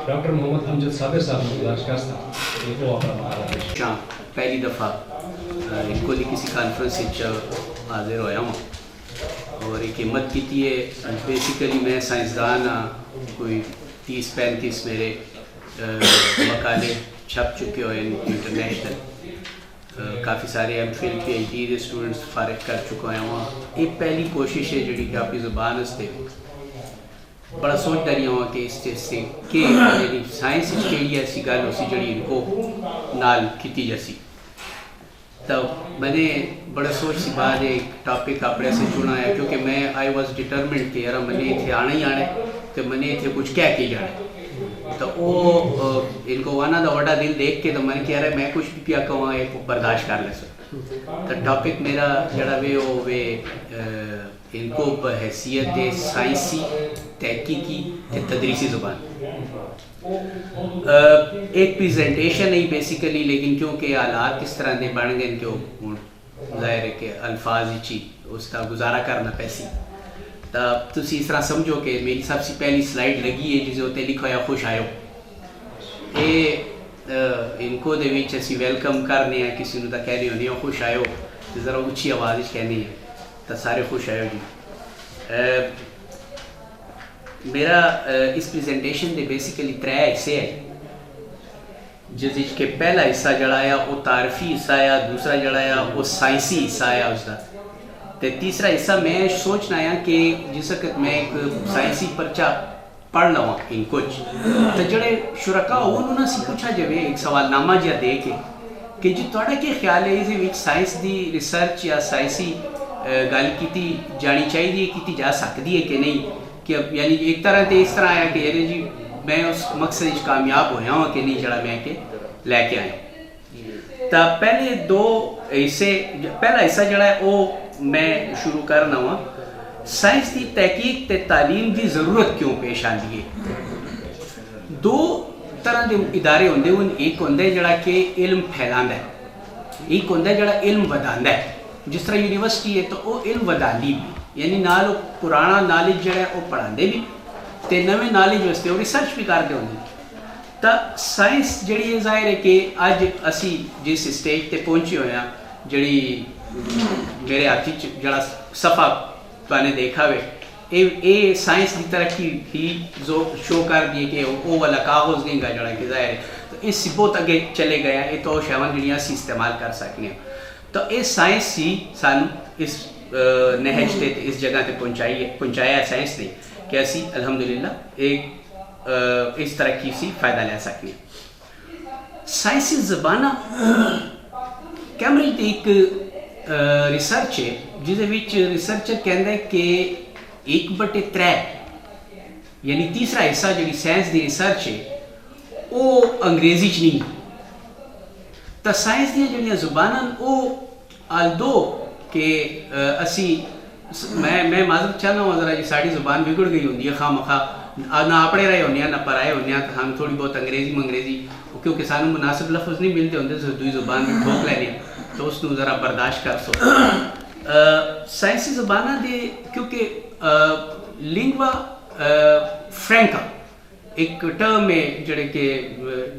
Doctor محمد امجد صابر صاحب نے گزارش کرتا ہے وہ اپنا مقالہ پیش شام پہلی دفعہ ان کو کسی کانفرنس حاضر ہویا ہوں اور ایک ہمت کی ہے. بیسیکلی میں سائنسدان ہاں, کوئی 30-35 میرے مقالے چھپ چکے ہوئے انٹرنیشنل, کافی سارے M Phil P H D کے اسٹوڈنٹس فارغ کر چکے ہوں. ایک پہلی کوشش ہے جڑی کہ اپنی زبان سے بڑا سوچتا رہی ہوں کہ اس چیز سے کہ یعنی سائنس کہڑی ایسی گل ہوسی جڑی ان کو نال کیتی جاسی. تو میں نے بڑا سوچ سی بعد ایک ٹاپک اپنے سے چنا ہے, کیونکہ میں آئی واز ڈٹرمنڈ کہ یار میں نے اتنے آنا ہی آنا ہے تو میں نے اتنے کچھ کہہ کے جانا ہے. تو وہ ان کو وانا دا وڈا دل دیکھ کے تو میں نے کہہ رہا ہے میں کچھ بھی پیا کہوں ایک برداشت کر لے سکتا. تو ٹاپک میرا جڑا وہ ان کو بحیثیت سائنسی تحقیقی تدریسی زبان ایک پریزنٹیشن ہے بیسیکلی, لیکن کیونکہ حالات اس طرح دے بن گئے کہ وہ ظاہر ہے کہ الفاظ ہی اس کا گزارا کرنا پیسی. تو تسی اس طرح سمجھو کہ میری سب سے پہلی سلائڈ لگی ہے جسے ہوتے لکھا ہوا خوش آئے ہو. ان کو دے وچ اسی ویلکم کرنے ہیں, کسی نے تو کہہ رہے ہونے خوش آئے ہو تو ذرا اچھی آواز کہنی ہے تو سارے خوش آئے ہو جی. میرا اس پریزنٹیشن دے بیسیکلی 3 حصے ہیں, جس کہ پہلا حصہ جڑا ہے وہ تعارفی حصہ ہے, دوسرا جڑا ہے وہ سائنسی حصہ ہے اس کا, تے تیسرا حصہ میں سوچنا ہے کہ جس وقت میں ایک سائنسی پرچہ پڑھ لوا ان کچھ تو جڑے شرکا ہو انہوں نے سی پوچھا جائے ایک سوال نامہ جہاں دے کے کہ جی تھوڑا کیا خیال ہے اس سائنس دی ریسرچ یا سائنسی گل کی جانی چاہیے, کی جا سکتی ہے کہ نہیں, کہ یعنی ایک طرح سے اس طرح آیا کہ یعنی جی میں اس مقصد کامیاب ہویا ہوں کہ نہیں جڑا میں کہ لے کے آیا. تو پہلے 2 حصے, پہلا حصہ جڑا ہے وہ میں شروع کرنا ہوا سائنس کی تحقیق تے تعلیم کی ضرورت کیوں پیش آتی ہے. 2 طرح کے ادارے ہوندے ہیں, ایک ہوندہ جڑا کہ علم پھیلاندا ہے, ایک ہوندہ جڑا علم وداندا ہے. جس طرح یونیورسٹی ہے تو وہ علم وداندی بھی, یعنی نال پرانا نالج جڑا ہے وہ پڑھاندے بھی تے نویں نالج واسطے وہ ریسرچ بھی کرتے ہوندے. تو سائنس جڑی ہے ظاہر ہے کہ اج اسی جس اسٹیج تے پہنچے ہوئے ہیں, جڑی میرے ہاتھ جڑا صفحہ تو نے دیکھا ہوئے اے سائنس کی ترقی ہی جو شو کر دیے کہ وہ والا کاغذ نہیں گا جڑا کہ ظاہر ہے تو اس سے بہت اگے چلے گئے ہیں. یہ تو شیون جڑیاں اسی استعمال کر سکتے ہیں. تو یہ سائنس ہی سانو اس نہج تے اس جگہ تے پہنچایا ہے سائنس نے کہ اسی الحمدللہ ایک اس ترقی سے فائدہ لے سکتے ہیں. سائنسی زبانہ کیمبرج ایک ریسرچ ہے جس ریسرچر کہندا ہے کہ 1/3 یعنی تیسرا حصہ جڑی سائنس دی ریسرچ ہے وہ انگریزی چ نہیں. تو سائنس دیا جڑیاں زباناں وہ آلدو کہ اسی میں معذرت چاہنا ہوں ذرا جی ساری زبان بگڑ گئی ہوندی ہے خواہ مخواہ نہ اپنے رہے ہونے نہ پرائے ہونے, تو ہم تھوڑی بہت انگریزی کیونکہ سانو مناسب لفظ نہیں ملتے ہوندے تو دوئی زبان میں ٹھوک لینے تو اس کو ذرا برداشت کر سو. سائنسی زبانہ دے کیونکہ لنگوا فرینکا ایک ٹرم ہے جڑے کہ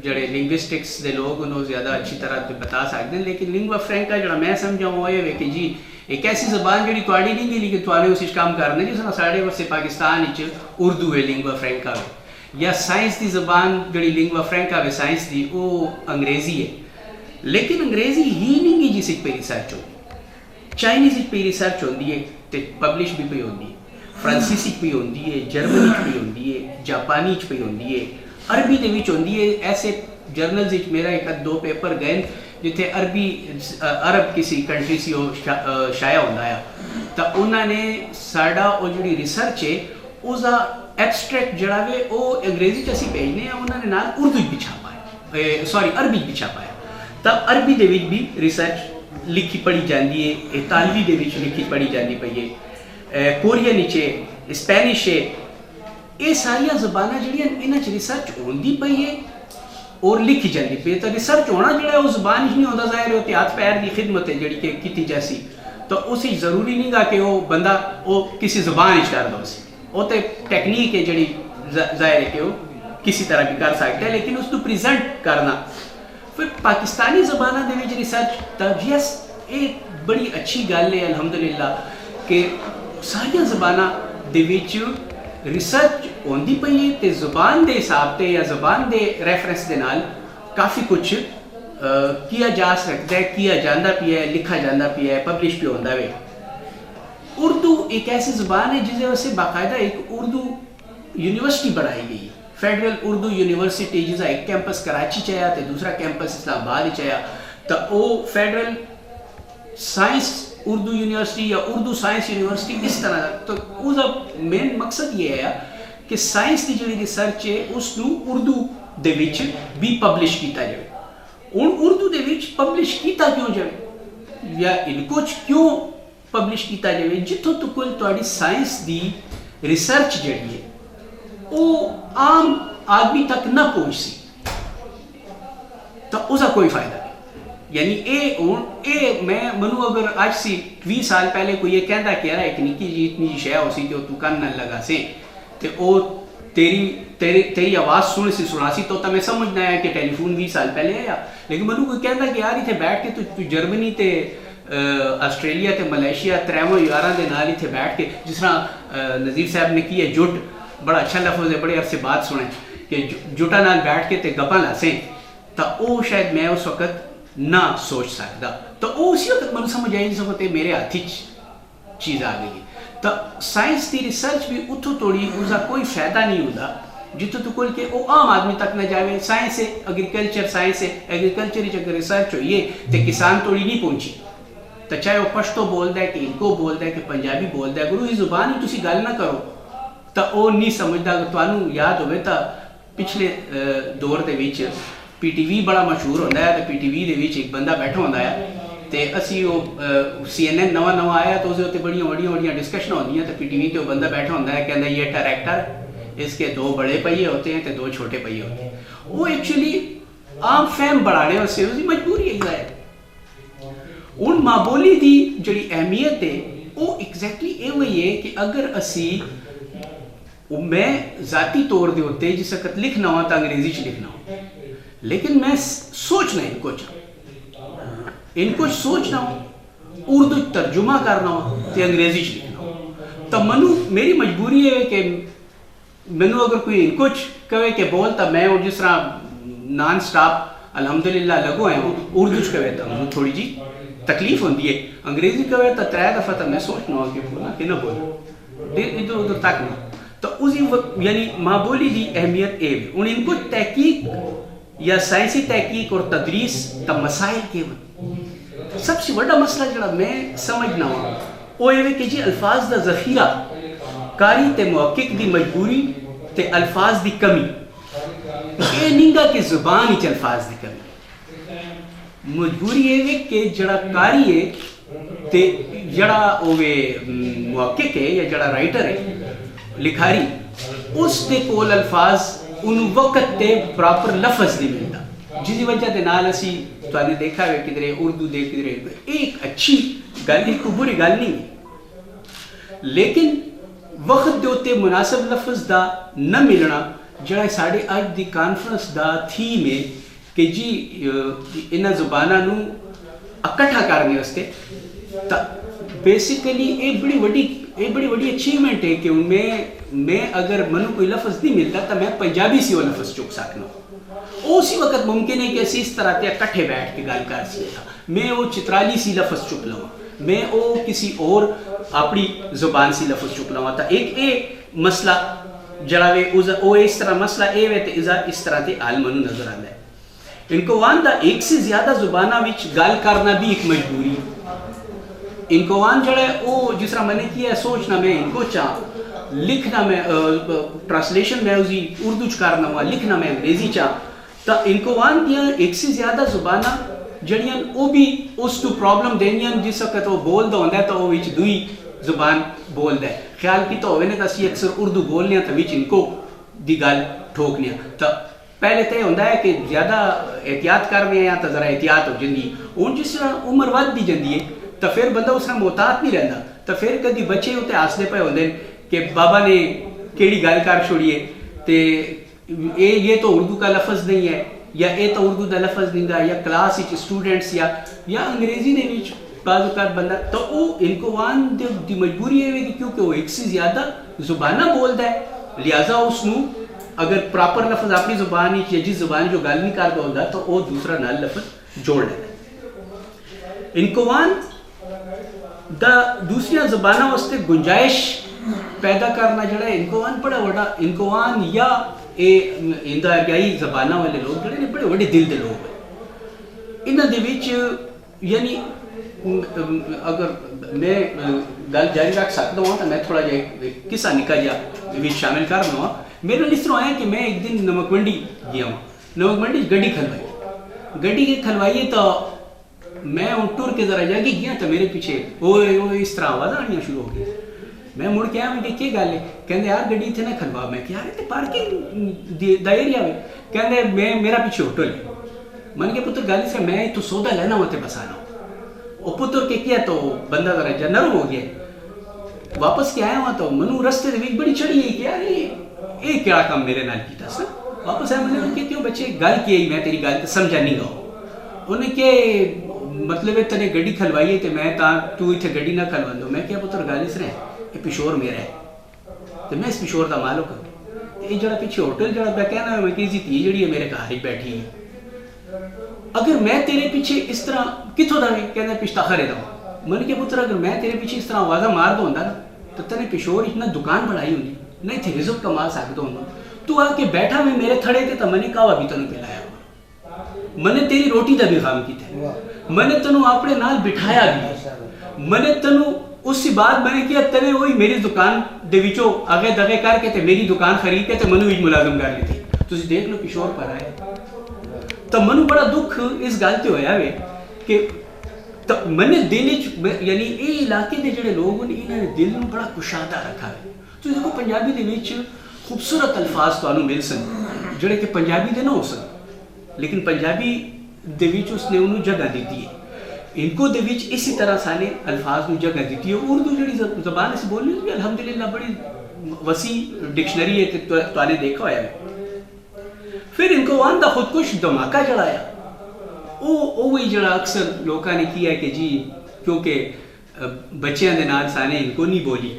جڑے لنگوسٹکس دے لوگ انہوں زیادہ اچھی طرح بتا سکتے ہیں, لیکن لنگوا فرینکا جڑا میں سمجھا وہ یہ ہے کہ جی ایک ایسی زبان جڑی تھوڑی نہیں گی لیکن تھوڑے اس کام کرنا جس طرح ساڑھے واسطے پاکستان اردو ہے لنگوا فرینکا ہے, یا سائنس دی زبان جڑی لنگوا فرینکا ہے سائنس دی وہ انگریزی ہے. لیکن انگریزی ہی نہیں گی جس پہ ریسرچ ہوتی, چائنیز پہ ریسرچ ہوتی ہے تو پبلش بھی پہ ہوتی ہے, فرانسیسی پہ ہوتی ہے, جرمنی پہ ہوتی ہے, جاپانی پہ ہوتی ہے, عربی دے وچ ہوتی ہے. ایسے جرنلز میرا 1-2 پیپر گئے جتنے عرب کسی کنٹری سے شائع ہوتا ہے تو انہوں نے ساڑا وہ جڑی ریسرچ ہے اس کا ایبسٹریکٹ جڑا ہے وہ انگریزی چی بھیجنے ہیں, انہوں نے نال اردو بھی چھاپا ہے, سوری عربی بھی چھاپا ہے. تب عربی دے وچ بھی ریسرچ لکھی پڑھی جاتی ہے, اطالوی دے وچ لکھی پڑھی جاتی پئی ہے, کورین ہے, اسپینش ہے. یہ ساری زبانیں جڑیاں انہاں چ ریسرچ ہوندی پئی ہے اور لکھی جاتی پئی ہے. تو ریسرچ ہونا جڑا ہے وہ زبان ہی نہیں ہوتا, ظاہر ہے ہاتھ پیر دی خدمت ہے جڑی کہ کیتی جاسی, تو اسی ضروری نہیں گا کہ وہ بندہ وہ کسی زبان کر دو, وہ تو ٹیکنیک ہے جڑی ظاہر ہے کہ وہ کسی طرح بھی کر سکتا ہے لیکن اس کو پریزنٹ کرنا. پھر پاکستانی زبانوں دے وچ ریسرچ تا یس یہ بڑی اچھی گل ہے الحمدللہ کہ ساری زبانوں دے وچ ریسرچ ہوندی پئی ہے تے زبان دے حساب تے یا زبان دے ریفرنس دے نال کافی کچھ کیا جا سکتا ہے, کیا جاندہ پیا ہے, لکھا جاندہ پیا ہے, پبلش پہ ہوندہ ہے. اردو ایک ایسی زبان ہے جسے ویسے باقاعدہ ایک اردو یونیورسٹی بڑھائی گئی, فیڈرل اردو یونیورسٹی جسا ایک کیمپس کراچی چاہیا تے دوسرا کیمپس اسلام آباد چاہیا, تو وہ فیڈرل سائنس اردو یونیورسٹی یا اردو سائنس یونیورسٹی اس طرح. تو اس کا مین مقصد یہ ہے کہ سائنس کی جڑی ریسرچ ہے اس کو اردو دے وچ بھی پبلش کیتا جائے. ہن اردو دے وچ پبلش کیتا کیوں جائے یا ان کچھ کیوں پبلش کیتا جائے جتوں تک تہاڈی سائنس دی ریسرچ جڑی ہے وہ عام آدمی تک نہ پہنچ سی تو اس کا کوئی فائدہ نہیں. یعنی میں منو اگر آج سی 20 سال پہلے کوئی یہ کہندا کہ یار ایک نکی جی اتنی جی شے ہو سی جو تو کن نہ لگا سے تے او تیری آواز سنا سی تو میں سمجھنا ہے کہ ٹیلی فون 20 سال پہلے آیا. لیکن منو کوئی کہندا کہ یار اتنے بیٹھ کے تو جرمنی تے آسٹریلیا تے ملیشیا تریموں یاراں دے نال اتنے بیٹھ کے جس طرح نذیر صاحب نے کی ہے جٹ, بڑا اچھا لفظ ہے, بڑے عرصے بعد سنے کہ جٹا نال بیٹھ کے تے گپاں لاسیں, تو وہ شاید میں اس وقت نہ سوچ سکتا. تو وہ اسی وقت مجھے سمجھ آئی جس وقت میرے ہاتھ چیز آ گئی. تو سائنس کی ریسرچ بھی اتوں توڑی اس کا کوئی فائدہ نہیں ہوتا جتوں تک کہ وہ عام آدمی تک نہ جائے. سائنس ہے ایگریکلچر سائنس ہے, ایگریکلچر اگر ریسرچ ہوئی ہے تو کسان توڑی نہیں پہنچی, تو چاہے وہ پشتو بولتا ہے کہ انکو بولتا ہے کہ پنجابی بولتا ہے, اگر وہی زبان ہی تسی گل نہ کرو تو وہ نہیں سمجھتا. اگر تمہیں یاد ہوئے تو پچھلے دور دے وچ پی ٹی وی بڑا مشہور ہوتا ہے, تو پی ٹی وی دے وچ ایک بندہ بیٹھا ہوتا ہے تے اسی وہ CNN نواں آیا تو اس بڑی بڑی ڈسکشن ہوتی ہیں, تو پی ٹی وی تے وہ بندہ بیٹھا ہوتا ہے کہتا ہے یہ ٹریکٹر, اس کے 2 بڑے پہیے ہوتے ہیں تے 2 چھوٹے پہیے ہوتے ہیں. وہ ایکچولی عام فہم بڑھانے سے اس کی مجبوری ہے. ان ماں بولی دی جڑی اہمیت ہے وہ ایگزیکٹلی یہ ہوئی ہے کہ اگر اسی میں ذاتی طور دے ہوتے جس وقت لکھنا ہوا تو انگریزی چ لکھنا ہو, لیکن میں سوچنا ان کو سوچنا ہو, اردو ترجمہ کرنا ہو تو انگریزی چ لکھنا ہو. تو منو میری مجبوری ہے کہ منو اگر کوئی ان کچھ کہے کہ بول تو میں جس طرح نان سٹاپ الحمدللہ لگو ہیں اردو چ کہے تو مجھے تھوڑی جی تکلیف ہوتی ہے, انگریزی کہے تو 3 دفعہ تو میں سوچنا ہو کہ بولا کہ نہ بولا ادھر ادھر تک نہ. تو اسی یعنی ماں بولی دی اہمیت یہ ہے. ان کو تحقیق یا سائنسی تحقیق اور تدریس تا مسائل کے سب سے بڑا مسئلہ جڑا میں سمجھنا ہوں وہ یہ کہ جی الفاظ دا ذخیرہ کاری تے محقق دی مجبوری تے الفاظ دی کمی, یہ نہیں گا کہ زبان ہی الفاظ دی کمی. مجبوری یہ کہ جڑا کاری ہے تے جڑا ہوئے محقق ہے یا جڑا رائٹر ہے لکھاری, اس دے کول الفاظ ان وقت تے پراپر لفظ نہیں ملتا, جس وجہ دے نال اسی تو نے دیکھا ہے کدھرے اردو دے کدھرے ایک اچھی گل ایک کوئی گل نہیں, لیکن وقت دے اوتے مناسب لفظ دا نہ ملنا جڑا ساڈے اج دی کانفرنس دا تھیم ہے کہ جی انہاں زباناں نو اکٹھا کرنے واسطے. تا بیسیکلی یہ بڑی وڈی اچیومنٹ ہے کہ میں اگر منو کوئی لفظ نہیں ملتا تو میں پنجابی سے وہ لفظ چک سکنا. اسی وقت ممکن ہے کہ اسی اس طرح تے اکٹھے بیٹھ کے گل کر سکتا, میں وہ چترالی سی لفظ چک لوں, میں وہ کسی اور اپنی زبان سی لفظ چک لوں. تو ایک مسئلہ جڑا وہ اس طرح مسئلہ یہ ہے تو اس طرح تے حل منو نظر آتا ہے. ان کو وان دا ایک سے زیادہ زبانوں وچ گل کرنا بھی ایک مجبوری. ان کو وان جڑا ہے وہ جس طرح میں نے کیا ہے سوچنا میں ان کو چاہ لکھنا میں ٹرانسلیشن میں اسی اردو چ کرنا ہوا, لکھنا میں انگریزی چاہ. تو ان کو وان دیا ایک سے زیادہ زباناں جڑیاں وہ بھی اس کو پرابلم دینیاں جس وقت وہ بولتا ہوتا ہے تو وہ وچ دوئی زبان بولتا ہے. خیال کی تو ہوئے نا تو اسی اکثر اردو بولنے تو وچ ان کو دی گل ٹھوکنے. تو پہلے تو یہ ہوتا ہے کہ زیادہ احتیاط کرنے یا تو ذرا احتیاط ہو جاتی. ہوں جس طرح عمر ود دی جاتی ہے تو پھر بندہ اس طرح محتاط نہیں رہتا. تو پھر کدی بچے اتنے ہاستے پے ہوتے ہیں کہ بابا نے کیڑی گل کر چھوڑیے تے یہ تو اردو کا لفظ نہیں ہے, یا یہ تو اردو کا لفظ نہیں ہے, یا کلاس اسٹوڈنٹس یا انگریزی نے بھی بعض اوقات بندہ تو وہ انکوان دی مجبوری ہے کہ کیونکہ وہ ایک سے زیادہ زبانہ بولتا ہے, لہٰذا اس نو اگر پراپر لفظ اپنی زبان یا جس زبان جو گل نہیں کرتا ہوتا تو وہ دوسرا نال لفظ جوڑ لیتا ہے. انکوان دا دوسری زبانوں واسطے گنجائش پیدا کرنا جڑا ہے انکوان بڑا بڑا, انکوان یا اریائی زبانوں والے لوگ جڑے نے بڑے بڑے دل دے لوگ ہیں. انہاں دے وچ یعنی اگر میں گل جاری رکھ سکتا ہوں تو میں تھوڑا جہا قصہ نکا جہا شامل کر لوں. میرے اس طرح ہے کہ میں ایک دن نمک منڈی گیا ہوں, نمک منڈی گڈی کھلوائی کھلوائی تو میں ٹور کے ذرا جا کے گیا تو میرے پیچھے اوئے اس طرح آواز آنی شروع ہو گئی. میں مڑ کے آیا, میں کہ گل ہے, کہتے یار گڈی اتنے نہ کھلوا. میں کہ یار اتنے پارکنگ دا ایریا ہے, کہتے میرا پیچھے ہوٹل ہے. من کے پتر گل سے میں تو سودا لینا ہوا تو بس آنا. وہ پتر کے کیا تو بندہ ذرا جا نرم ہو گیا. واپس کے آیا ہوا تو منو رستے دے وچ بڑی چڑھی ہے کہ یار یہ کیا کام میرے نال کیتا سر. واپس آیا میں نے کہ کیوں بچے گل کی میں تیری گل سمجھا نہیں گا. انہیں کہ مطلب تنے گڈی کھلوائی ہے تو میں تو اتنے گڈی نہ کھلوا دو. میں کیا پتر گل اس رہے یہ پشور میرا ہے تو میں اس پشور کا مالک ہوں. یہ جڑا پیچھے ہوٹل جڑا میں کہنا میں کہ تھی جڑی ہے میرے گھر ہی بیٹھی ہے. اگر میں تیرے پیچھے اس طرح کتوں دا بھی کہنا پشتاخر ہے دا من کے پتر اگر میں تیرے پیچھے اس طرح آوازہ مار دوں نا تو تنے پشور اتنا دکان بڑھائی ہوگی نہیں تھی رزق کما سکتا ہوں. تو آ کے بیٹھا میں میرے تھڑے تے تو میں نے کہا بھی تنوں پلایا ہوا, میں نے تیری روٹی دا بھی غم کیتا, میں نے تنوں اپنے نال بٹھایا بھی, میں نے تنوں اس سے بعد میں نے کیا تنے وہی میری دکان دے وچوں آگے دگے کر کے تے میری دکان خرید کے تے منو وچ ملازم کر لیتی. تسی دیکھ لو پشور پر آئے تو منو بڑا دکھ اس گل تے ہویا وے کہ میں نے دل یعنی یہ علاقے دے جڑے لوگ ہیں انہوں نے دل میں بڑا کشادہ رکھا ہے. تو دیکھو پنجابی دے وچ خوبصورت الفاظ تو مل سن جڑے کہ پنجابی دے نہ ہو سن, لیکن پنجابی دے وچ اس نے انہوں جگہ دیتی ہے. ان کو دے وچ اسی طرح سارے الفاظ میں جگہ دیتی ہے. اردو جڑی زبان سے بولنی بھی الحمدللہ بڑی وسیع ڈکشنری ہے کہ تو نے دیکھا ہوا ہے. پھر ان کو وہاں دا خودکش دھماکہ جڑایا وہی جڑا اکثر لوگوں نے کیا ہے کہ جی کیونکہ بچیاں دے نال سانے ان کو نہیں بولی,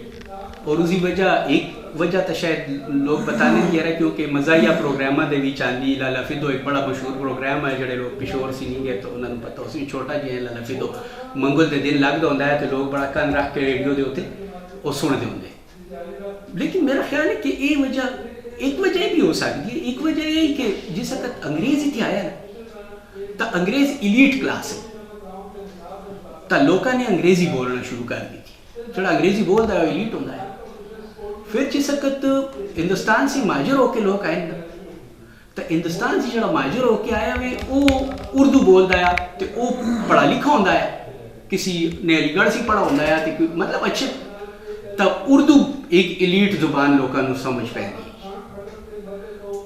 اور اسی وجہ ایک وجہ تو شاید لوگ بتانے نہیں رہے کیونکہ مزاحیہ پروگرامہ دے بھی چاندی لالا فدو ایک بڑا مشہور پروگرام ہے جڑے لوگ پشور سے نہیں گئے تو انہوں نے پتہ اس میں چھوٹا جی ہے لالا فدو منگل دے دن لگ ہوتا ہے تو لوگ بڑا کن رکھ کے ریڈیو دے ہوتے وہ سنتے ہوں. لیکن میرا خیال ہے کہ یہ وجہ ایک وجہ یہ بھی ہو سکتی ہے. ایک وجہ یہ کہ جس وقت انگریز اتنے آیا نا تو انگریز ایلیٹ کلاس ہے تو لوگوں نے انگریزی بولنا شروع کر دی تھی. جڑا انگریزی بولتا ہے وہ ایلیٹ ہوتا ہے. پھر جس وقت ہندوستان سے مہاجر ہو کے لوگ آئے نا تو ہندوستان سے جڑا مہاجر ہو کے آیا ہوئے وہ اردو بولتا ہے تو وہ پڑھا لکھا ہوتا ہے, کسی نے علی گڑھ سے پڑھا ہوتا ہے تو مطلب اچھے تو اردو ایک ایلیٹ زبان لوگوں کو سمجھ پہ گئی.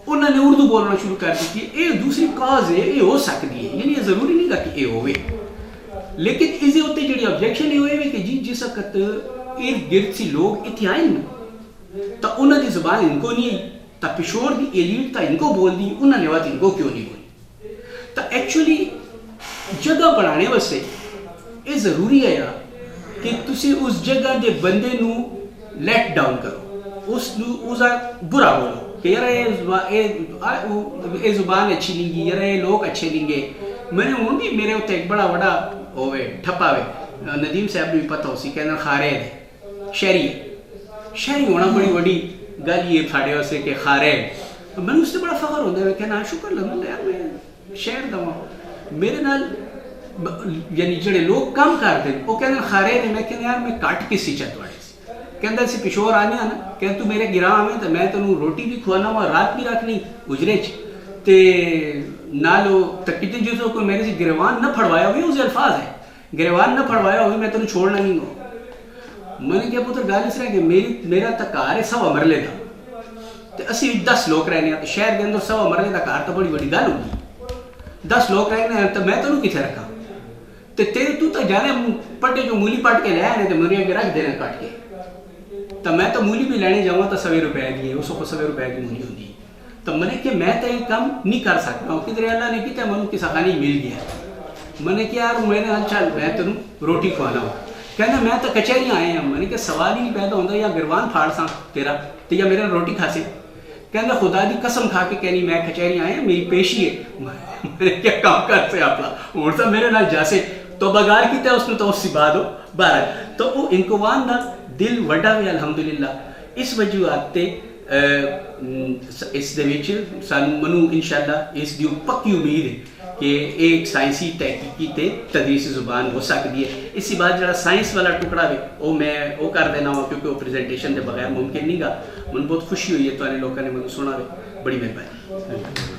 انہوں نے اردو بولنا شروع کر دی کہ یہ دوسری کاز ہے, یہ ہو سکتی ہے, یعنی یہ ضروری نہیں کہ یہ ہوئے. لیکن اسی ہوتے جڑی آبجیکشن یہ ہوئے کہ جی جس وقت ارد گرد سے لوگ اتنے آئے نا تو انہوں نے زبان ان کو نہیں آئی تو پشور کی ایلیٹ تا ان کو بول دی, انہوں نے بات ان کو کیوں نہیں بولی. تو ایکچولی جگہ بنانے واسطے یہ ضروری ہے کہ تسی اس جگہ دے بندے نو لیٹ ڈاؤن کرو, اس برا بولو کہ یار یہ زبان اچھی نہیں گی, یار یہ لوگ اچھے نہیں گے. میں نے وہ بھی میرے اتنے ایک بڑا بڑا ہوئے ٹھپا ہوئے ندیم صاحب نے بھی پتہ ہو سی کہنا خارید شہری ہونا بڑی بڑی گل یہ ساڑھے واسے کہ خارید. میں نے اس سے بڑا فخر ہوتا ہے کہنا شکر لگا یار میں شہر دا ہوں میرے نال یعنی جڑے لوگ کام کرتے ہیں وہ کہنا خارید ہے. میں کہنا یار میں کٹ کے سی چتواڑے سے کہنا سی پشور آنے نا کہ تو میرے گراں آویں تو میں تینوں روٹی بھی کھوانا ہوا رات بھی رکھنی اجرے تے نالو تکیتے جو کوئی میرے سے گریوان نہ پھڑوایا ہوئی اسے الفاظ ہے گریوان نہ پھڑوایا ہوئی میں تینوں چھوڑنا نہیں ہوں. میں نے کیا پتر گال اس طرح کہ میرا تکار ہے 100 مرلے دا تو اسی 10 لوگ رہنے ہیں تو شہر کے اندر 100 مرلے دا کار تو بڑی بڑی گل ہوگی. 10 لوگ رہنے ہیں تو میں تینوں کتنے رکھا تو تیرے تو جانے پٹے جو مولی پٹ کے لے آنے تو میرے آگے رکھ دینا کٹ کے تو میں تو مولی بھی لینے جاؤں تو 100 روپے کی ہے, اس کو 100 روپے کی مولی ہوتی ہے. تو میں نے کہ میں تو یہ کام نہیں کر سکتا ہوں، کدھر اللہ نے کیا میں کسی خانے مل گیا، میں نے کیا یار میں نے چل میں تینوں روٹی کھوانا ہوں، کہنا میں تو کچہری آئے ہیں، میں نے کہ سوال ہی نہیں پیدا ہوتا یا گروان پھاڑ سا تیرا تو یا میرا روٹی کھا سے، کہنا خدا دی قسم کھا کے کہنی میں کچہری آئے ہیں میری پیشی ہے، میں نے کیا کام کر سے اپنا اور سا میرے نال جیسے تو بگار کیتا اس نے تو اس سی بات ہو بہرحال تو وہ انکوان دا دل وڈا ہویا الحمدللہ اس وجوہات تے اس دے وچ سانو منو انشاءاللہ اس دی پکی امید ہے کہ ایک سائنسی تحقیقی تے تدریسی زبان ہو سکتی ہے. اسی بات جڑا سائنس والا ٹکڑا ہے وہ میں وہ کر دینا ہوا کیونکہ وہ پریزنٹیشن دے بغیر ممکن نہیں گا. من بہت خوشی ہوئی ہے تو لوگوں نے مجھے سنا ہے. بڑی مہربانی.